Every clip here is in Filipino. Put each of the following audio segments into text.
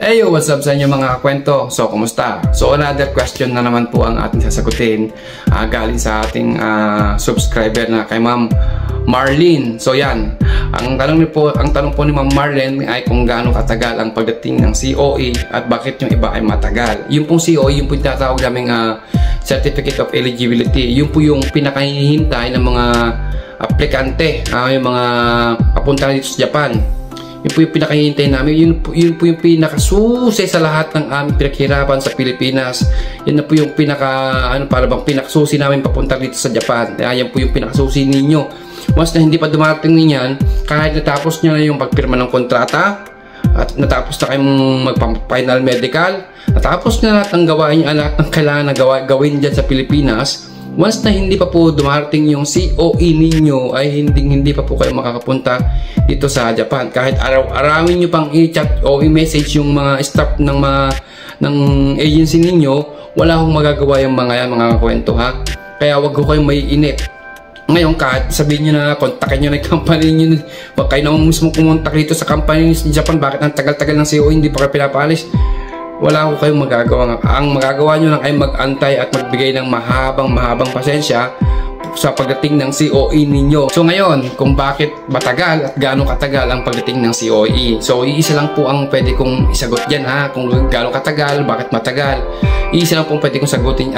Hey, what's up sa inyo mga kwento? So, kumusta? So, another question na naman po ang ating sasagutin galing sa ating subscriber na kay Ma'am Marlene. So, yan. Ang tanong po ni Ma'am Marlene ay kung gaano katagal ang pagdating ng COE at bakit yung iba ay matagal. Yung pong COE, yung po tinatawag naming Certificate of Eligibility. Yung po yung pinakahihintay ng mga aplikante, yung mga papunta dito sa Japan. Yun po yung pinakahihintay namin. Yun po yung pinakasusi sa lahat ng aming pinaghirapan sa Pilipinas. Yan na po yung pinakasusi namin papunta dito sa Japan. Yan po yung pinakasusi ninyo. Once na hindi pa dumating ninyan, kahit natapos nyo na yung pagpirma ng kontrata, at natapos na kayong magpa-final medical, natapos na lahat ng gawain nyo, lahat ng kailangan na gawin dyan sa Pilipinas, once na hindi pa po dumarating yung COE ninyo, ay hindi pa po kayo makakapunta dito sa Japan. Kahit arawin nyo pang i-chat o i-message yung mga staff ng agency ninyo, wala akong magagawa yung mga kwento, ha. Kaya wag ko kayong maiinip. Ngayon, kahit sabihin nyo na kontakin nyo na yung company nyo, wag kayo naman mismo kumontak dito sa company sa Japan, bakit ang tagal-tagal ng COE hindi pa kayo pinapalis, wala ko kayong magagawa. Ang magagawa nyo lang ay mag-antay at magbigay ng mahabang pasensya sa pagdating ng COE ninyo. So ngayon, kung bakit matagal at gaano katagal ang pagdating ng COE. So iisa lang po ang pwede kong isagot dyan, ha. Kung gaano katagal, bakit matagal, iisa lang po ang pwede kong sagutin.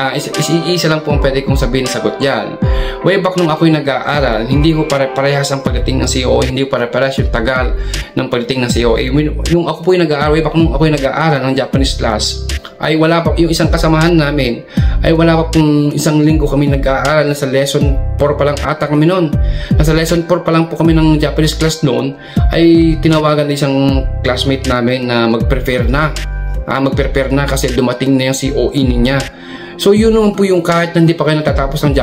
Iisa lang po ang pwede kong sabihin na sagot dyan. Way back nung ako'y nag-aaral, hindi ko parehas ang pagdating ng COE, hindi ko parehas yung tagal ng pagdating ng COE. Yung ako po'y nag-aaral, way back nung ako'y nag-aaral ng Japanese class, ay wala pa, yung isang kasamahan namin, ay wala pa pong isang linggo kami nag-aaral. Nasa lesson 4 pa lang ata kami noon. Nasa lesson 4 pa lang po kami ng Japanese class noon, ay tinawagan ng isang classmate namin na mag-prepare na kasi dumating na yung COE niya. So yun naman po yung kahit hindi pa kayo natatapos ng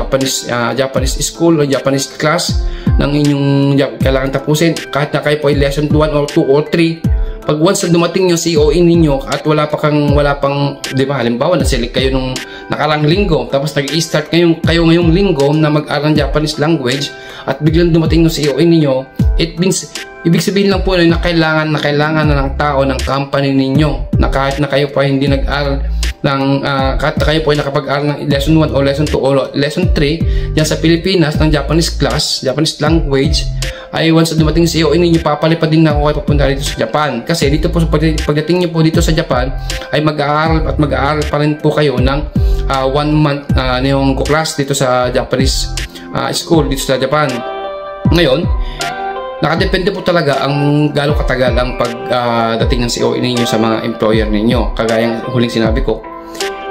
Japanese school o Japanese class ng inyong kailangan tapusin, kahit na kayo po ay lesson 1 or 2 or 3, pag once na dumating yung COE ninyo at wala pang, di ba, halimbawa na-select kayo nung nakarang linggo, tapos nag-i-start kayo ngayong linggo na mag-aral ng Japanese language, at biglang dumating yung COE ninyo, it means, ibig sabihin lang po na kailangan na ng tao ng company ninyo, na kahit na kayo pa hindi nag-aral kahit na kayo po ay nakapag-aral ng lesson 1 o lesson 2 o lesson 3 dyan sa Pilipinas ng Japanese class, Japanese language, ay once na dumating sa COE ninyo, papalipad din na ako kayo papunta dito sa Japan. Kasi dito po, pagdating nyo po dito sa Japan, ay mag-aaral pa rin po kayo ng 1 month yung class dito sa Japanese school dito sa Japan. Ngayon, nakadepende po talaga ang gaano katagal ang pagdating ng COE ninyo sa mga employer ninyo. Kagaya ng huling sinabi ko,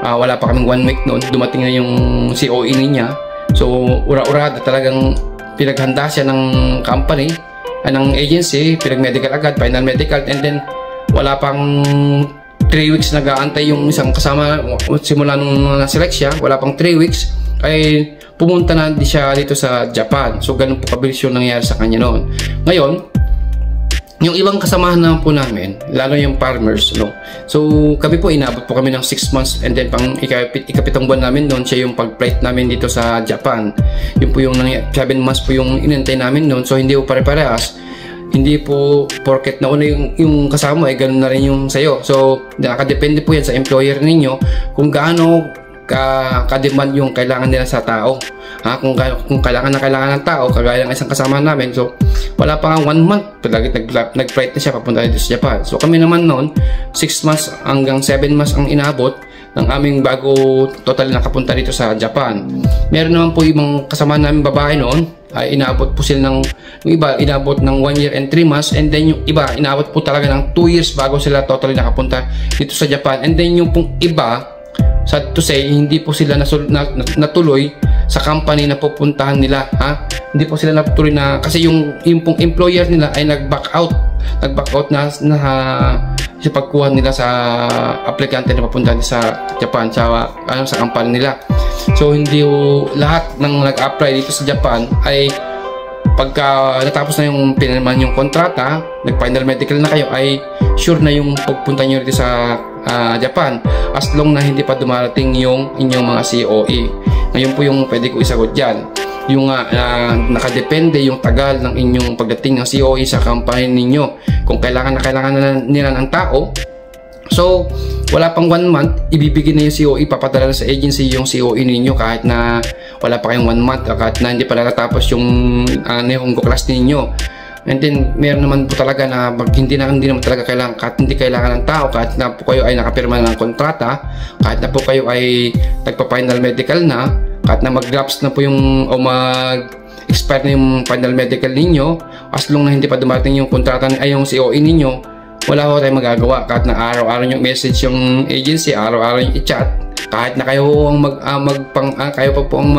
wala pa kaming 1 week noon, dumating na yung COE niya. So ura-ura talagang pinaghanda siya ng company, ng agency, pinag-medical agad, final medical, and then wala pang 3 weeks nag-aantay yung isang kasama simula nung na-select siya, wala pang 3 weeks ay pumunta na siya dito sa Japan. So ganun po kabilis yung nangyari sa kanya noon. Ngayon, yung ibang kasamahan naman po namin, lalo yung farmers, no? So kami po, inabot po kami ng 6 months, and then pang ikapitong buwan namin noon, siya yung pag-flight namin dito sa Japan. Yun po yung 7 months po yung inantay namin noon. So hindi po pare-parehas. Hindi po porket na una yung kasama ay ganun na rin yung sayo. So nakadepende po yan sa employer ninyo kung gaano ka-demand yung kailangan nila sa tao, ha. Kung kailangan ng tao, kagaya ng isang kasama namin, so wala pa nga 1 month, nag-flight na siya papunta dito sa Japan. So kami naman noon, 6 months hanggang 7 months ang inabot ng aming bago total nakapunta dito sa Japan. Meron naman po ibang kasama namin babae noon, ay inabot po sila yung iba inabot ng 1 year and 3 months, and then yung iba inabot po talaga ng 2 years bago sila totally nakapunta dito sa Japan. And then yung pong iba, sad to say, hindi po sila natuloy sa company na pupuntahan nila, ha. Hindi po sila natuloy na kasi yung pong employer nila ay nag-back out na sa pagkuha nila sa aplikante na papunta sa Japan, sa company nila. So hindi lahat ng nag-apply dito sa Japan ay pagka natapos na yung pinirmahan yung kontrata, nag-final medical na kayo, ay sure na yung pagpunta nyo dito sa Japan, as long na hindi pa dumarating yung inyong mga COE. Ngayon po yung pwede ko isagot dyan. Yung nakadepende yung tagal ng inyong pagdating ng COE sa company ninyo. Kung kailangan na nila ng tao, So, wala pang 1 month, ibibigay na yung COE, papadala na sa agency yung COE ninyo kahit na wala pa kayong 1 month, kahit na hindi pa natatapos yung class ninyo. And then, meron naman po talaga na hindi naman talaga kailangan, kahit hindi kailangan ng tao, kahit na po kayo ay nakapirma ng kontrata, kahit na po kayo ay nagpa-final medical na, kahit na mag-lapse na po yung o mag-expire na yung final medical ninyo, as long na hindi pa dumating yung kontrata ay yung COE ninyo, wala ho tayong magagawa. Kahit na araw-araw yung message yung agency, araw-araw yung i-chat, kahit na kayo ang kayo pa po ang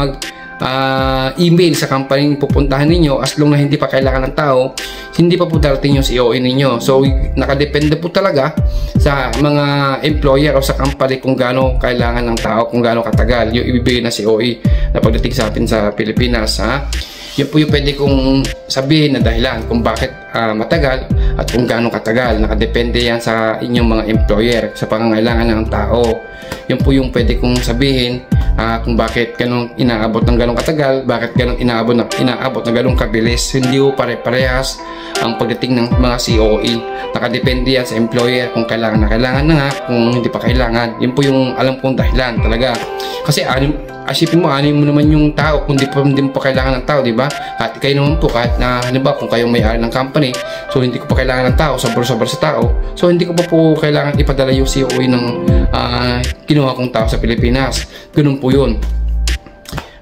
email sa company pupuntahan ninyo, as long na hindi pa kailangan ng tao, hindi pa po darating yung COE ninyo. So nakadepende po talaga sa mga employer o sa company kung gaano kailangan ng tao, kung gaano katagal yung ibibigay na COE na pagdating sa atin sa Pilipinas, ha. Yun po yung pwede kong sabihin na dahilan kung bakit matagal at kung gaano katagal. Nakadepende yan sa inyong mga employer, sa pangangailangan ng tao. Yun po yung pwede kong sabihin kung bakit ganun inaabot ng ganun katagal, bakit ganun inaabot ng ganun kabilis. Hindi po pare-parehas ang pagdating ng mga COE. Nakadepende yan sa employer kung kailangan na nga, kung hindi pa kailangan. Yun po yung alam kong dahilan talaga. Kasi asipin mo, anin mo naman yung tao kung hindi mo pa kailangan ng tao, di ba? At kayo naman po, kahit na halimbawa kung kayong may-ari ng company, so hindi ko pa kailangan ng tao, sobra-sobra sa tao, so hindi ko pa po kailangan ipadala yung COE ng kinuha kong tao sa Pilipinas. Ganun po yun.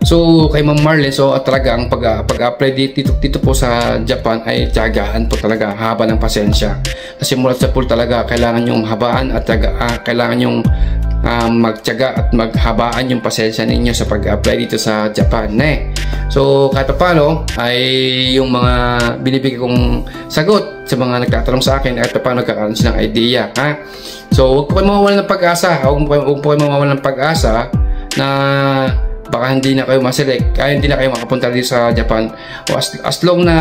So kay Ma'am Marlene, so talaga ang pag-apply dito po sa Japan ay tiyagaan po talaga, haba ng pasensya. Kasi mula sa pool talaga kailangan yung habaan at kailangan yung magtiyaga at maghabaan yung pasensya ninyo sa pag-apply dito sa Japan, So kahit paano ay yung mga binibigay kong sagot sa mga nagtatanong sa akin, kahit paano nagkakaroon silang idea, ha. So huwag po kayo mawawalan ng pag-asa, na baka hindi na kayo ma-select, kaya hindi na kayo makapunta dito sa Japan. O as long na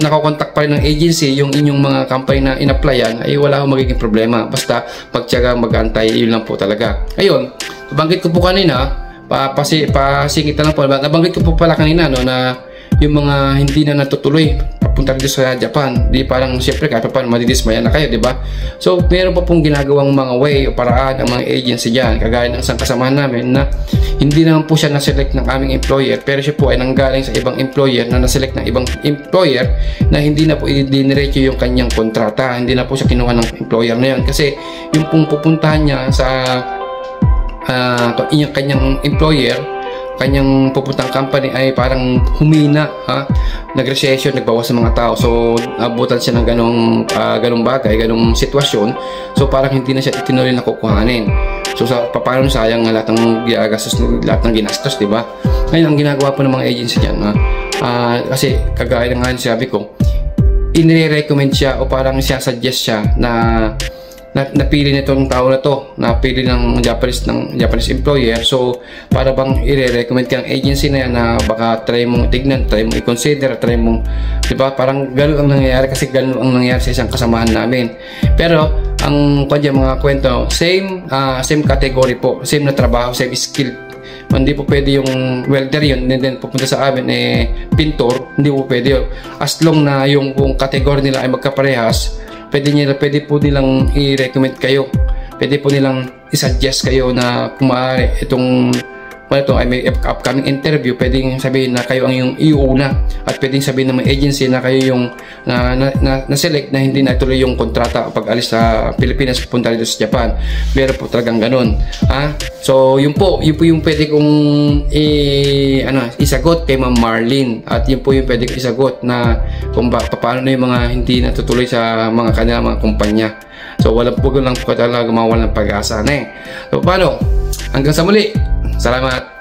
nakakontak pa rin ng agency yung inyong mga company na in-applyan, ay wala akong magiging problema. Basta magtiyaga, mag-antay, yun lang po talaga. Ayun, nabanggit ko po kanina, pasingit na lang po, nabanggit ko po pala kanina, no, na yung mga hindi na natutuloy papunta dito sa Japan, di parang siyempre kahit pa paano madidismaya na kayo, di ba? So meron pa pong ginagawang mga way o paraan ang mga agency dyan, kagaya ng isang kasamahan namin na hindi naman po siya na-select ng aming employer, pero siya po ay nanggaling sa ibang employer na na-select ng ibang employer na hindi na po i-diretso yung kanyang kontrata, hindi na po siya kinuha ng employer na yun, kasi yung pong pupuntahan niya sa kanyang employer, kanyang pupuntang company ay parang humina, nag-recession, nagbawas sa mga tao, so abutan siya ng ganong bagay, ganong sitwasyon, so parang hindi na siya itinuloy na kukuhanin. So paano sayang lahat ng ginastos, di ba? Ngayon ang ginagawa po ng mga agency diyan, kasi kagaya ng nga sabi ko, inire-recommend siya o parang siya suggest siya na napili nitong tao na to, napili ng Japanese employer. So para bang i-recommend ka ng agency na yan na baka try mong tignan, try mong i-consider, try mong, di ba, parang gano'n ang nangyayari, kasi gano'n ang nangyayari sa isang kasamahan namin. Pero ang mga kwento, same category po, same na trabaho, same skill. Hindi po pwede yung welder yun and then pupunta sa amin pintor, hindi po pwede yun. As long na yung category nila ay magkaparehas, pwede po nilang i-recommend kayo, pwede po nilang i-suggest kayo na kung maaari itong ay may upcoming interview, pwedeng sabihin na kayo ang yung iuna, at pwedeng sabihin ng mga agency na kayo yung na-select na hindi natuloy yung kontrata pag alis sa Pilipinas pupunta dito sa Japan. Meron po talagang ganun, so yun po yung pwede kong isagot kay Ma'am Marlene, at yun po yung pwede kong isagot na kung paano na yung mga hindi natutuloy sa mga kanilang mga kumpanya. So wala po lang po talaga mawala ng pag-asa, So paano? Hanggang sa muli. Salamat.